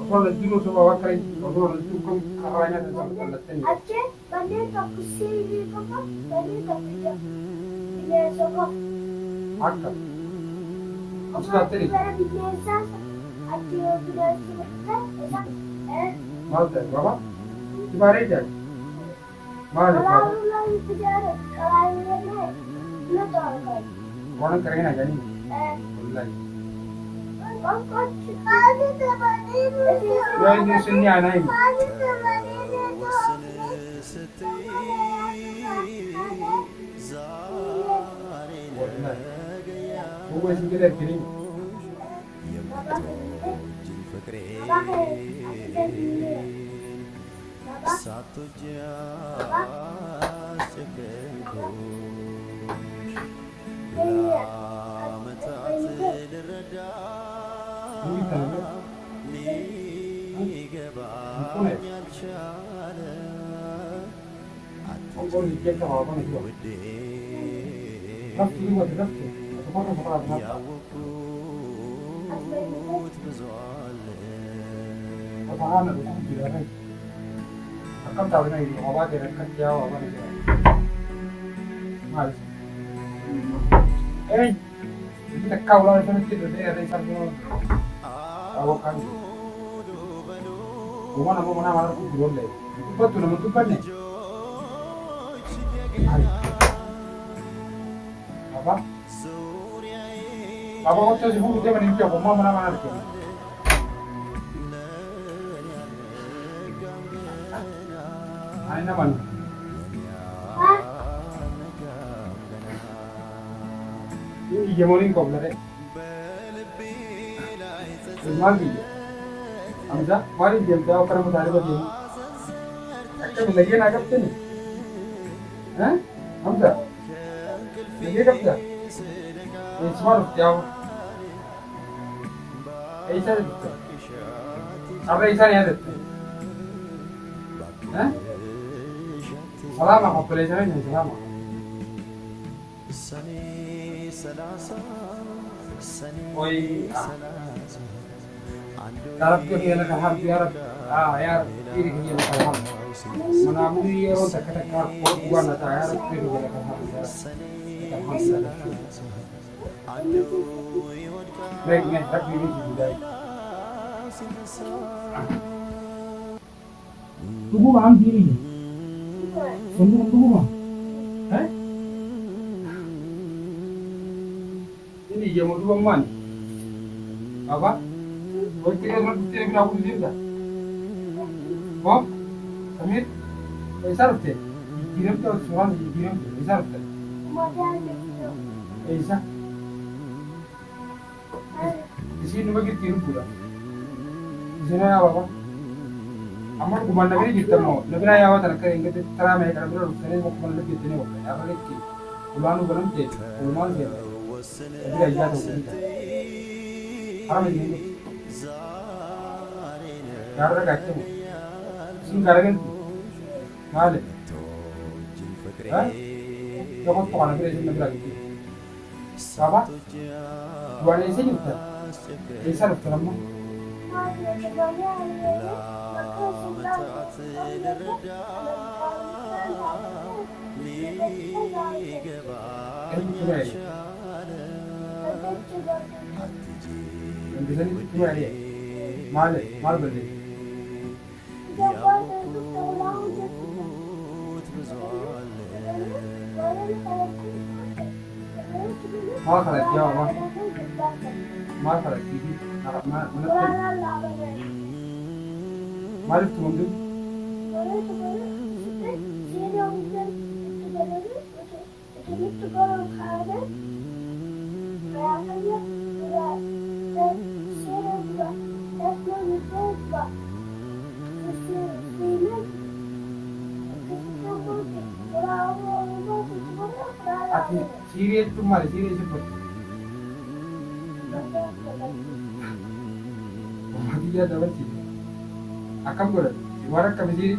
أصلا الدين سوى وكري أصلا الدين كرانا تسمى التاني أجل بدي تقصي فقط بدي تقصي إلى سقف حقا مش كاتري أنا بدي أساس أجل بدي أساس ما أدري بابا تبارك جاي ما أدري kalau بابا Allah bicara kalau ini lu tahu وانا كرهنا جاني kan والله kau sekali teman لا يدري سني أنا هنا sekali teman ini والله هو اسمه كده الكريم Satu jam ለዓመታት ልረዳ ሊገባኝ ያልቻለ أقول لك كيف هو أنا كده ውዴ نفسي هو نفسي أتفرج مرة بنفسي ያወቅኩት ብዙ አለ أتعامل بكل جلالي أكمل تعبنا يجي عبادة ركض يا وأنا كده معلش إيه أنت كاولا شنو كده ده ده يسمونه أو كان وأنا ما أنا ما أعرف كده ولا بتقول لما تبني apa? Apa waktu si buku dia menimpa aku mau mana lagi? Aina mana? Ini jamunin kau benar? Magi. Amza, mari jam tahu kerana mutare bagi. Aku lagi nak apa ni? Hah? Amza. Lagi apa? Ismail jauh. Isa itu. Apa Isa ni ada? Hah? Salam aku boleh cakap ni salam. Oi. Taraf tu dia nak ham biar यार फिर ये लगा मनामुरी ये वो तक तक का हुआ ना था यार फिर ये लगा मैं तक भी नहीं जुड़ा तुमको काम की नहीं है तुमको काम हैं ini dia mau dua man apa kau kira mana kita bila aku dia Bob, Samir, ऐसा रखते हैं, गिरम तो सुहान गिरम ऐसा रखते हैं, ऐसा, इसी नुमा की तीन पूरा, इसी ने आवा, अमर कुमार नगरी जितना हो, नगरा आवा तरह करेंगे तो तरह में एक अगर रुकने को कुमार लग जितने होते हैं, अगर एक की, उलानु गलम थे, उलानु थे, अभी ऐसा तो कुछ नहीं, आराम नहीं, यार रख अच्छे हैं Singkaragan, mana? Hah? Kau kau mana kerja ni berlagi? Apa? Dua ni sini kita. Esar kita lama. Yang di sini cuma dia. Mana? Mana berlagi? ما خلت يا ما خلت تيجي ما عرفت منذ Aku serius tu malah serius cepat. Mati dia dapat sih. Akam kau dah. Ibarat kami sini.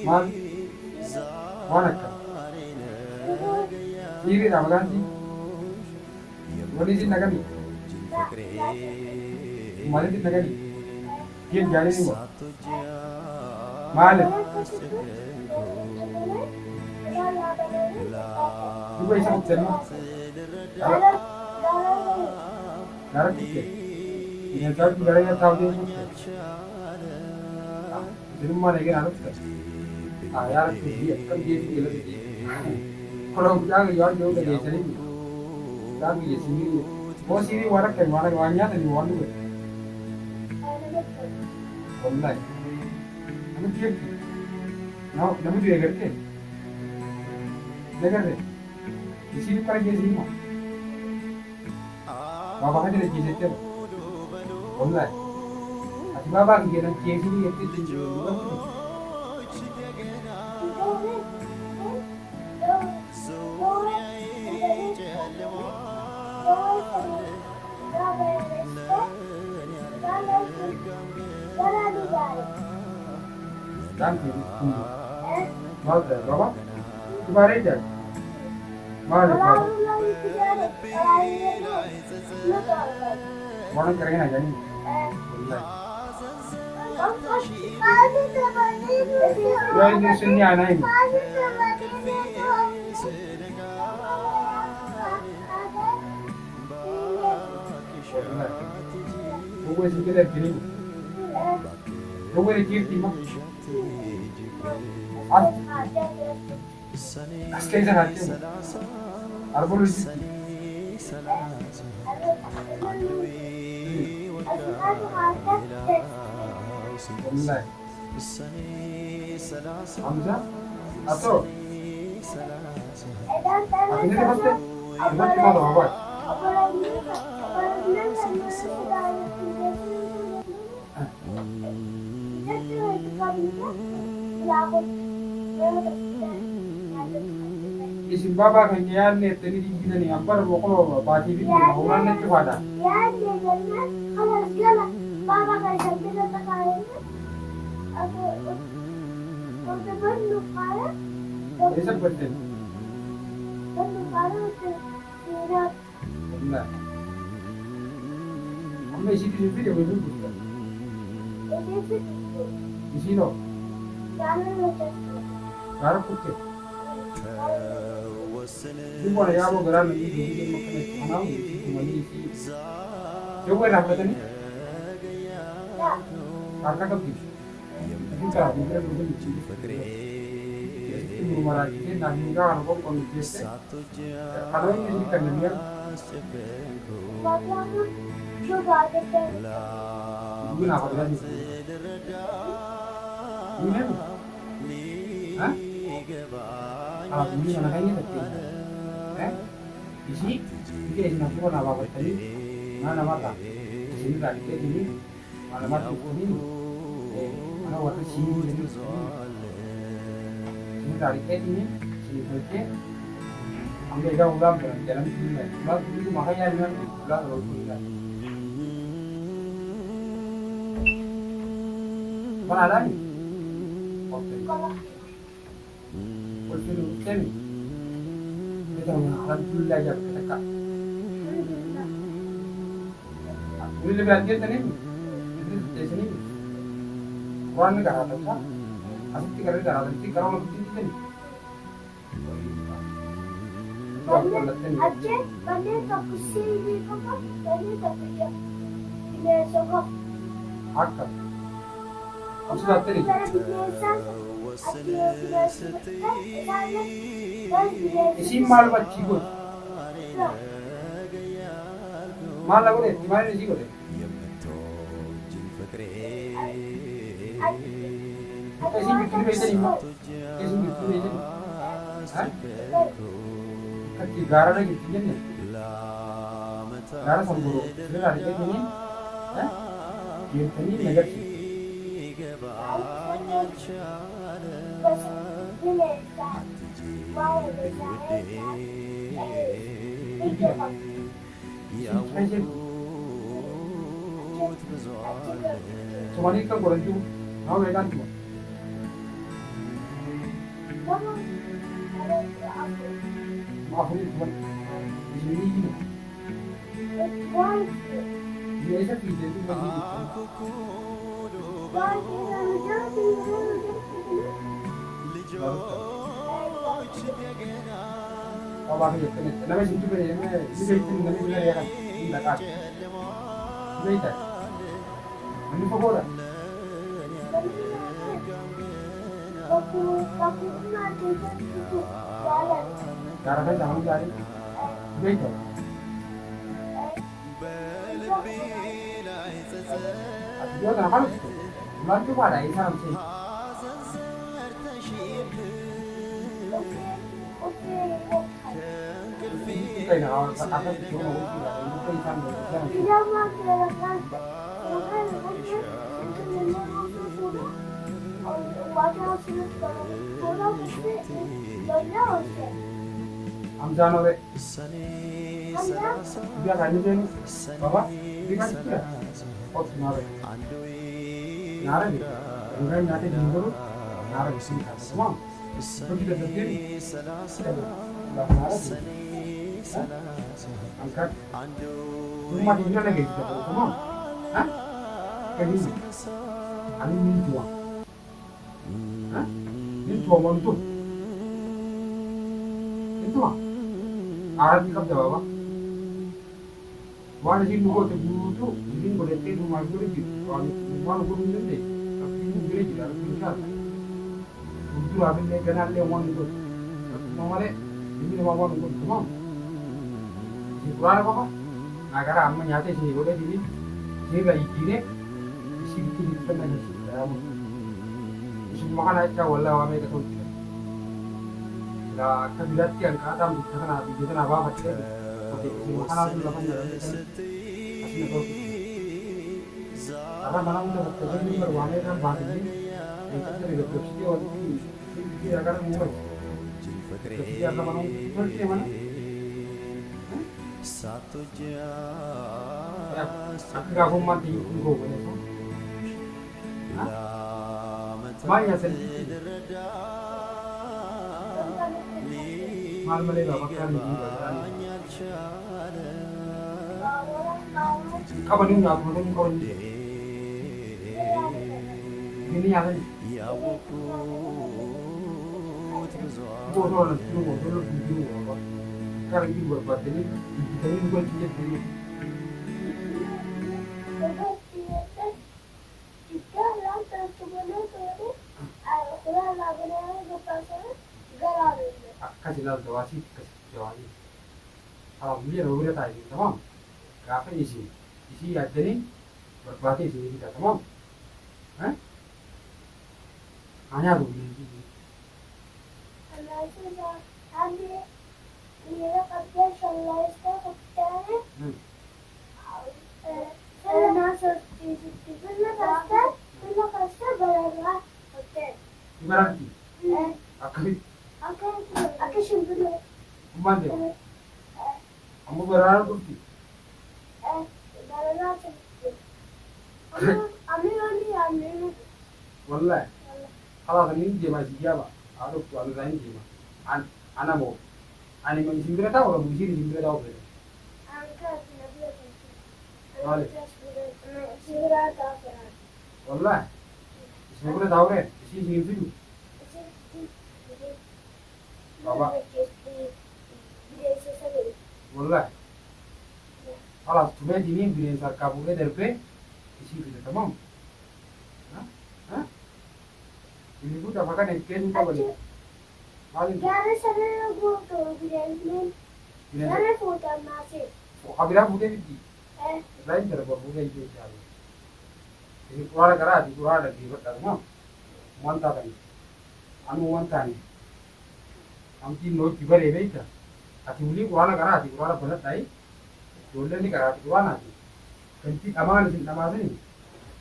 Mal, mana kau? Kiri Ramaganti. What is it Nagani? Malati Nagani. Kim Jani. Mal. You guys have them. Naraki. In a third, very a thousand. Zilman again. I have to be a complete. Kalau kita lihat jauh dari sini, kami di sini, oh sini warak kan warak banyak dan di mana tu? Online. Kamu dia, kamu dia kerja, dia kerja. Di sini kerja di sini. Bapa kan dia kerja tu, online. Tapi bapa kerja di sini kerja di sini. Danke, mal der Baba, du war recht. Mal der Baba. Mana keren aja nih. Ya ini sini anak ini. Gue sih kita gini. Gue ini kiri mah. Asli sana hati. Arbol itu. Online. Hamza? Atau? Akhirnya dia pasti. Cuma cuma doang buat. Isin baba kan yaanne tani digidani ambar boqolo baati bi hawlan net fada yaanne ganna khalas gala baba kan shakila taqaayna aku kuntu bannu qala ऐसा करते हैं bannu qala tira ना हमें इसी चीज़ पे जब भी पूछता इसी no jaanne no cara putte Cuma ya mau gerak nanti di sini makan mana cuma di sini. Coba nak kata ni. Karena kau kita bukan bukan ciri. Itu rumah lagi nak hingga aku kondisi. Kalau ini kan dia. babamu coba ada Ini apa lagi? Ini apa? Hah? Ah, ini mana kayaknya tapi. Isi, ini isi nasi mana apa tadi? Mana mata? Sini tadi ke sini, mana mata ini? Mana waktu sini ini? Sini tadi ke sini, sini ke. Ambil jauh ulang jalan sini. Ulang itu makanya jangan ulang terus ulang. Mana ada ni? Oke. Usul sini. Kita alhamdulillah ya kita. Ini lebih aja tadi. Ini di sini. Orang ni kerana apa? Asal kita kerana lebih tinggi. Aceh, bandar tak pusing ni papa, bandar tak kerja. Ini sebab Akka. Usul apa ni? Isi mal bacci ko. Mal lagu ni, di mana isi ko ni? Isi bikin beja ni ma. Isi bikin beja ni. Hah? Kaki gara lagi tinggal ni. Gara samburu. Sudah ada ke ni? Hah? Dia tadi negatif. Cuma ni kan korang tu, mau mereka tu. أخرج كمان يجيني يجيني ليس في جديد ما يجي طبعا هي كانت أنا مش جبت لي ما جبت لي من غير يا أخي لا كاش زيت من فوقه تعرف أنت عم جاري زيت أتجوز أنا خلاص ما تبغى على إنسان شيء كاين أنا أخذت شو ما قلت لك إنه हम जानो रे बिया खाने जाने बाबा बिया किया और नारे नारे उन्हें नाते जिंदरो नारे बिस्म का तमाम तो किधर जाते नारे angkat rumah di mana lagi kita tamaam हाँ कहीं ani mintua हाँ mintua mantu mintua Arab ni kab jawab Wala sih nuko te butu ini boleh te rumah gue lagi wala gue minum deh tapi ini gue lagi harus minta butu abis ni kenal le wan itu nomor ini nomor wan itu tamaam si puran apa agar amma nyate sih boleh jadi sih lagi kini isi itu pernah sih isi makan aja wala wame ketemu lah kabilat yang kata kita kan habis kita apa macam oke isi makan aja lapan jalan asli kau karena malam udah terjadi berwame kan batin itu dari depresi orang ini agar mulai depresi agar malam seperti mana satu aku gak mau mati gue bener banyak sedih mal malah makan di kapan ini aku mau kau ini apa nih gue orang itu gue dulu apa sekarang ini buat ini kita ini bukan dia ini kasih lalu jawasi kasih jawasi kalau dia udah tadi tamam apa isi aja nih berbagi sini kita tamam hanya tuh मेरा कब्जा शल्लाइस का कब्जा है ना सोचती फिर मैं कस्ता बराबर होते gimana sih आके शिंपले Umande kamu berharap turki बराबर चलते अमी wallahi kalau ini dia masih jawab aduh kalau lain dia anak mau ani mau simbira tahu kalau begini simbira tahu beda wallahi simbira tahu kan isi simbira Baba wallahi kalau cuma ini bikin sarkabure derpe isi kita tamam ini bukan apa kan ikan kita balik ग्यारह समय वो तो बिरयानी में ग्यारह फोटा मासे Abira bude di lain cara berbuka itu cara ini keluar kerah di keluar lagi bertemu mantap kan anu mantap nih amti no tiba lebe itu ati uli keluar kerah di keluar berat tadi dulu nih kerah di keluar nanti kanti amangan sih nama sini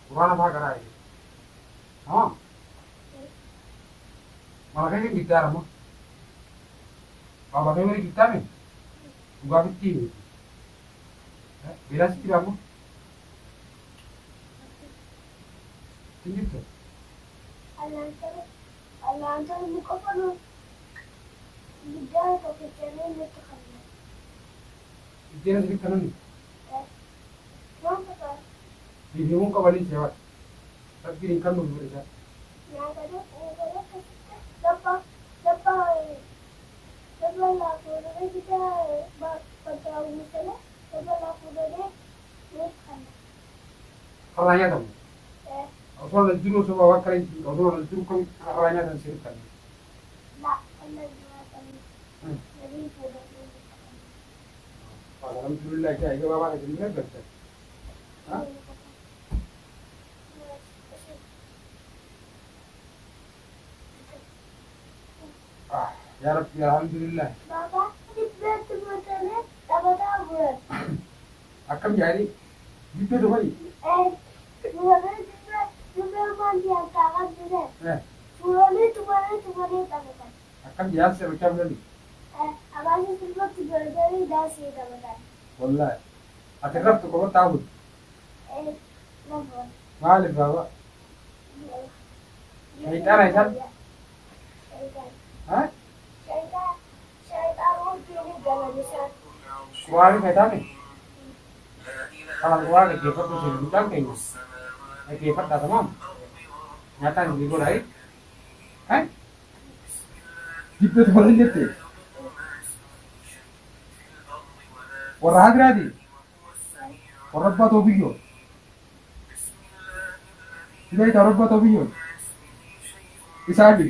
keluar apa kerah ini malah kayak gitar mah Baba kayak gitar nih gua bikin bila sih tidak mah tinggi tuh अलांतर मुको पनो بداية وكتابين متخلف. الدين اللي كانوا ما تقدر. يبيعون قبلي سواد تبكي كانوا برجع يعني كده وكده لبا لبا لبا لا تقول كده بتراوي مثلا لبا لا تقول متخلف. خلاص دم أصلا الدين سوا وكرين أصلا الدين كم خلاص دم سير كان لا أنا جوا نبي فوق. الحمد لله كي أيوة بابا كذي بس ها يا رب يا الحمد لله بابا جبت مثلا أبدا أقول. أكم جاري جبت دبي Tuvalet ما دي أتاقد جدا. Tuvalet تبغى. أكم جار سير كم لي أبغى تبغى تبغى ده سيد تبغى. والله أتقرب تقول تعود ما ما أعرف بابا شيطان أيضا ها شيطان هو كيلي جلالي कुआरे कहता नहीं kalau kuare kefat tu sih bukan kayaknya kefat dah tamam nyata nih gue lagi gitu tuh orang gitu orang agra di orang apa tuh video tidak itu orang apa tuh video isadi